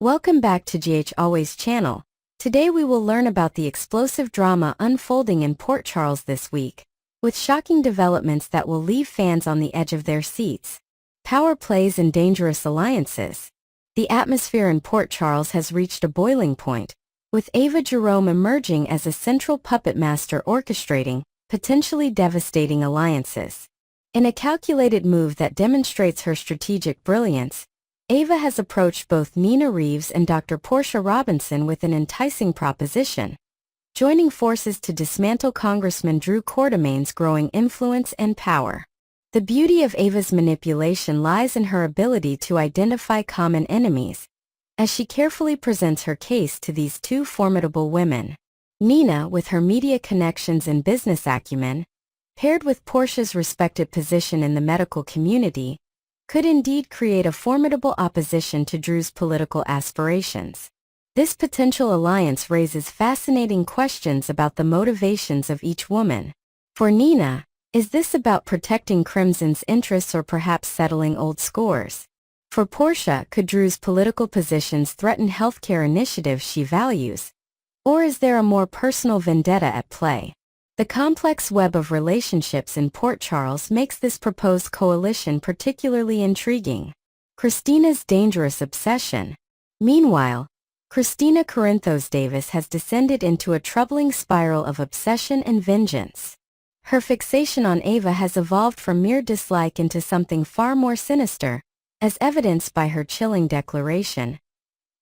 Welcome back to GH Always channel. Today we will learn about the explosive drama unfolding in Port Charles this week, with shocking developments that will leave fans on the edge of their seats. Power plays and dangerous alliances. The atmosphere in Port Charles has reached a boiling point, with Ava Jerome emerging as a central puppet master orchestrating potentially devastating alliances. In a calculated move that demonstrates her strategic brilliance, Ava has approached both Nina Reeves and Dr. Portia Robinson with an enticing proposition, joining forces to dismantle Congressman Drew Quartermain's growing influence and power. The beauty of Ava's manipulation lies in her ability to identify common enemies, as she carefully presents her case to these two formidable women. Nina, with her media connections and business acumen, paired with Portia's respected position in the medical community, could indeed create a formidable opposition to Drew's political aspirations. This potential alliance raises fascinating questions about the motivations of each woman. For Nina, is this about protecting Crimson's interests or perhaps settling old scores? For Portia, could Drew's political positions threaten healthcare initiatives she values? Or is there a more personal vendetta at play? The complex web of relationships in Port Charles makes this proposed coalition particularly intriguing. Christina's dangerous obsession. Meanwhile, Christina Corinthos Davis has descended into a troubling spiral of obsession and vengeance. Her fixation on Ava has evolved from mere dislike into something far more sinister, as evidenced by her chilling declaration,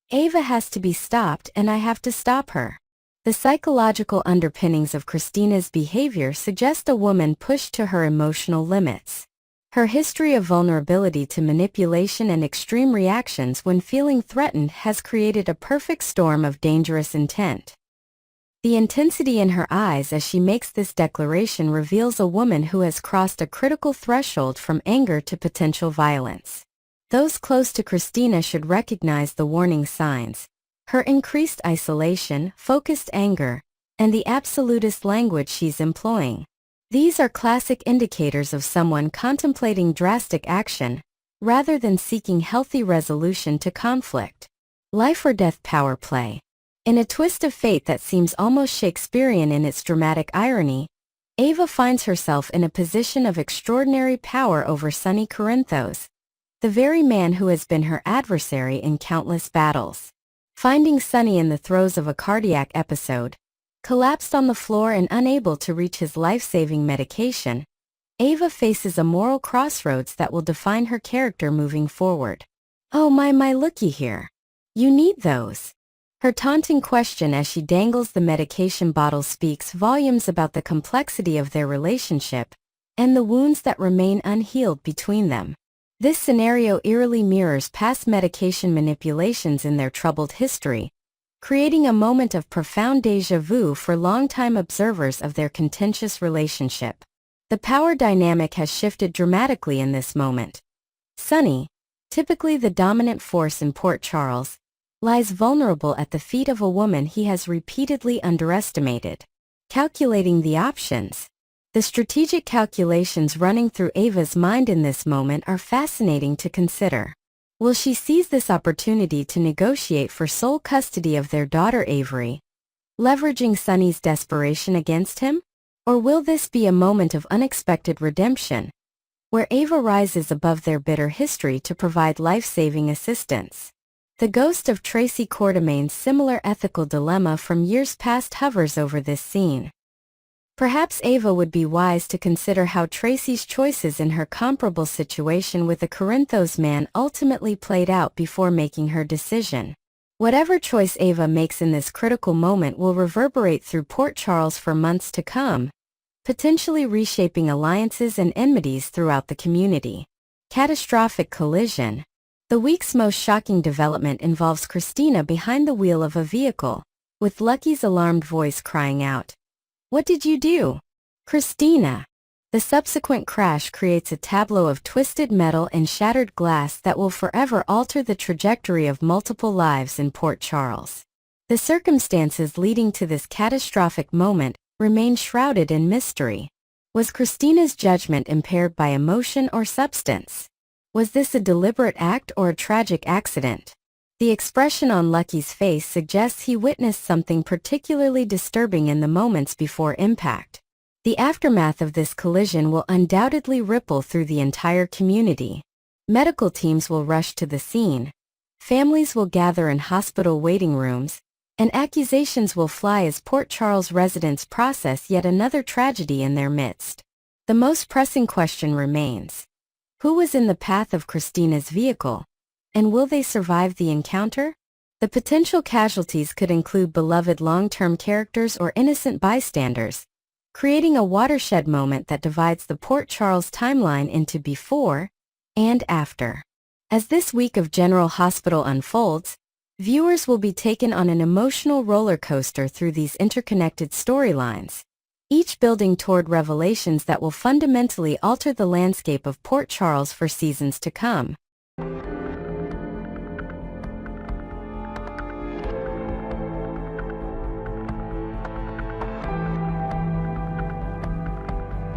"Ava has to be stopped and I have to stop her." The psychological underpinnings of Christina's behavior suggest a woman pushed to her emotional limits. Her history of vulnerability to manipulation and extreme reactions when feeling threatened has created a perfect storm of dangerous intent. The intensity in her eyes as she makes this declaration reveals a woman who has crossed a critical threshold from anger to potential violence. Those close to Christina should recognize the warning signs: her increased isolation, focused anger, and the absolutist language she's employing. These are classic indicators of someone contemplating drastic action, rather than seeking healthy resolution to conflict. Life or death power play. In a twist of fate that seems almost Shakespearean in its dramatic irony, Ava finds herself in a position of extraordinary power over Sonny Corinthos, the very man who has been her adversary in countless battles. Finding Sonny in the throes of a cardiac episode, collapsed on the floor and unable to reach his life-saving medication, Ava faces a moral crossroads that will define her character moving forward. "Oh my, looky here. You need those." Her taunting question as she dangles the medication bottle speaks volumes about the complexity of their relationship and the wounds that remain unhealed between them. This scenario eerily mirrors past medication manipulations in their troubled history, creating a moment of profound déjà vu for longtime observers of their contentious relationship. The power dynamic has shifted dramatically in this moment. Sonny, typically the dominant force in Port Charles, lies vulnerable at the feet of a woman he has repeatedly underestimated. Calculating the options. The strategic calculations running through Ava's mind in this moment are fascinating to consider. Will she seize this opportunity to negotiate for sole custody of their daughter Avery, leveraging Sonny's desperation against him? Or will this be a moment of unexpected redemption, where Ava rises above their bitter history to provide life-saving assistance? The ghost of Tracy Quartermain's similar ethical dilemma from years past hovers over this scene. Perhaps Ava would be wise to consider how Tracy's choices in her comparable situation with the Corinthos man ultimately played out before making her decision. Whatever choice Ava makes in this critical moment will reverberate through Port Charles for months to come, potentially reshaping alliances and enmities throughout the community. Catastrophic collision. The week's most shocking development involves Christina behind the wheel of a vehicle, with Lucky's alarmed voice crying out, "What did you do, Christina?" The subsequent crash creates a tableau of twisted metal and shattered glass that will forever alter the trajectory of multiple lives in Port Charles. The circumstances leading to this catastrophic moment remain shrouded in mystery. Was Christina's judgment impaired by emotion or substance? Was this a deliberate act or a tragic accident? The expression on Lucky's face suggests he witnessed something particularly disturbing in the moments before impact. The aftermath of this collision will undoubtedly ripple through the entire community. Medical teams will rush to the scene. Families will gather in hospital waiting rooms, and accusations will fly as Port Charles residents process yet another tragedy in their midst. The most pressing question remains: who was in the path of Christina's vehicle? And will they survive the encounter? The potential casualties could include beloved long-term characters or innocent bystanders, creating a watershed moment that divides the Port Charles timeline into before and after. As this week of General Hospital unfolds, viewers will be taken on an emotional roller coaster through these interconnected storylines, each building toward revelations that will fundamentally alter the landscape of Port Charles for seasons to come.